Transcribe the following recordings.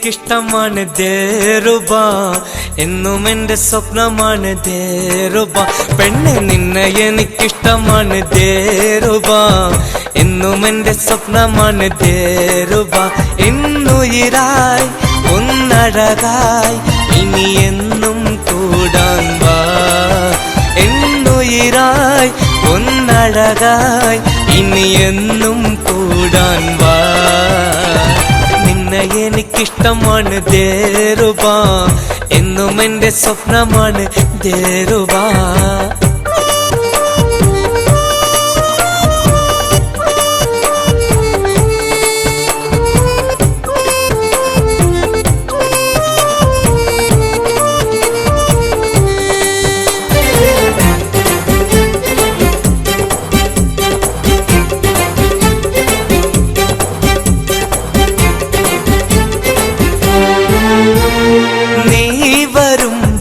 എനിക്കിഷ്ടമാണ് ദേറുബ, എന്നും എന്റെ സ്വപ്നമാണ് ദേറുബ. പെണ്ണെ നിന്നെ എനിക്കിഷ്ടമാണ് ദേറുബ, എന്നും എന്റെ സ്വപ്നമാണ് ദേറുബ. ഇന്നുയിരായി ഒന്നഴകായി ഇനി എന്നും കൂടാൻ വാ. എന്നുയിരായി ഒന്നഴകായി ഇനി എന്നും കൂടാൻ വാ. നിന്നെ എനിക്കിഷ്ടമാണ് ദേറുബ, എന്നും എന്റെ സ്വപ്നമാണ് ദേറുബ.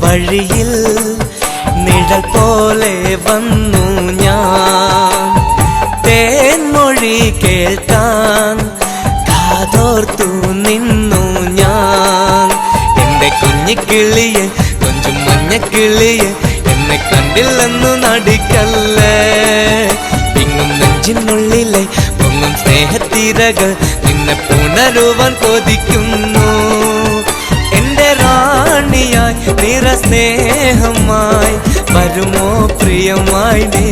വഴിയിൽ നിഴൽ പോലെ വന്നു ഞാൻ, തേൻമൊഴി കേൾക്കാൻ കാതോർത്തു നിന്നു ഞാൻ. എന്റെ കുഞ്ഞിക്കിളിയെ കൊഞ്ചും മഞ്ഞക്കിളിയെ എന്നെ കണ്ടില്ലെന്നു നടിക്കല്ലേ. പിങ്ങും നെഞ്ചിനുള്ളിലെ പൊങ്ങും സ്നേഹത്തിരകൾ നിന്നെ പുണരുവാൻ കൊതിക്കുന്നു. എന്റെ റാണിയായി നിറസ്നേഹമായി വരുമോ പ്രിയമായി നീ.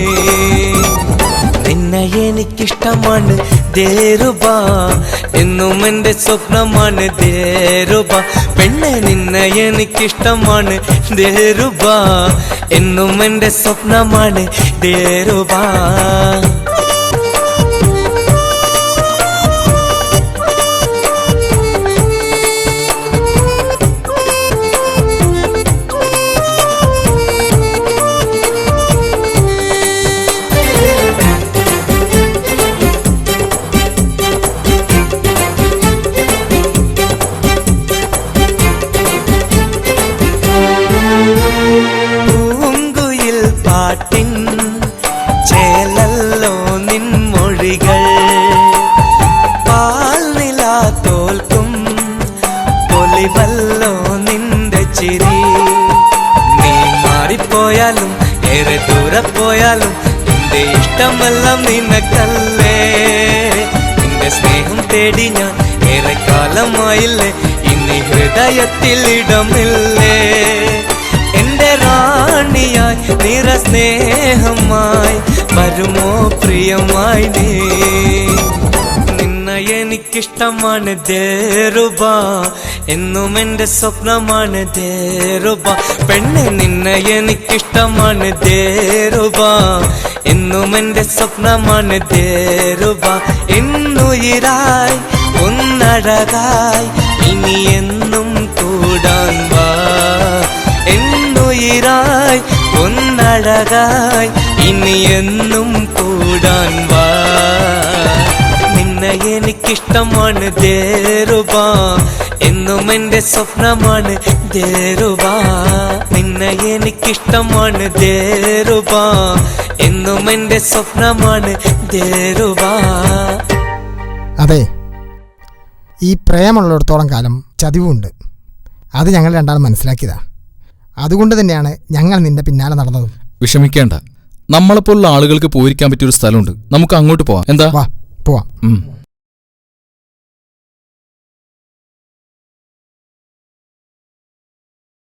നിന്നെ എനിക്കിഷ്ടമാണ് ദേറുബ, എന്നും എന്റെ സ്വപ്നമാണ് ദേറുബ. പെണ്ണെ നിന്നെ എനിക്കിഷ്ടമാണ് ദേറുബ, എന്നും എന്റെ സ്വപ്നമാണ് ദേറുബ. പാട്ടിൻ ചേലല്ലോ നിൻ മൊഴികൾ, പാൽനില തോൽക്കും പൊലിവല്ലോ നിന്റെ ചിരി. നീ മാറിപ്പോയാലും ഏറെ ദൂരെ പോയാലും നിന്റെ ഇഷ്ടമെല്ലാം നിനക്കല്ലേ. നിന്റെ സ്നേഹം തേടി ഞാൻ ഏറെ കാലമായില്ലേ, ഇനി ഹൃദയത്തിൽ ഇടമില്ലേ. എന്റെ റാണിയായി നിറസ്നേഹമായി വരുമോ പ്രിയമായി നീ. നിന്നെ എനിക്കിഷ്ടമാണ് ദേറുബ, എന്നും എന്റെ സ്വപ്നമാണ് ദേറുബ. പെണ്ണെ നിന്നെ എനിക്കിഷ്ടമാണ് ദേറുബ, എന്നും എന്റെ സ്വപ്നമാണ് ദേറുബ. ഇന്നുയിരായി ഒന്നഴകായി ഇനി എന്നും കൂടാൻ വാ. എന്നുയിരായി ഒന്നഴകായി ഇനി എന്നും കൂടാൻ വാ. നിന്നെ എനിക്കിഷ്ടമാണ് ദേറുബ, എന്നും എന്റെ സ്വപ്നമാണ് ദേറുബ. നിന്നെ എനിക്കിഷ്ടമാണ് ദേറുബ, എന്നും എന്റെ സ്വപ്നമാണ് ദേറുബ. അതെ, ഈ പ്രേമുള്ളിടത്തോളം കാലം ചതിവുണ്ട്. അത് ഞങ്ങൾ രണ്ടാളും മനസ്സിലാക്കിയതാ. അതുകൊണ്ട് തന്നെയാണ് ഞങ്ങൾ നിന്റെ പിന്നാലെ നടന്നതും. വിഷമിക്കേണ്ട, നമ്മളെപ്പോലുള്ള ആളുകൾക്ക് പോയിരിക്കാൻ പറ്റിയൊരു സ്ഥലമുണ്ട്, നമുക്ക് അങ്ങോട്ട് പോവാം. എന്താ? പോവാം.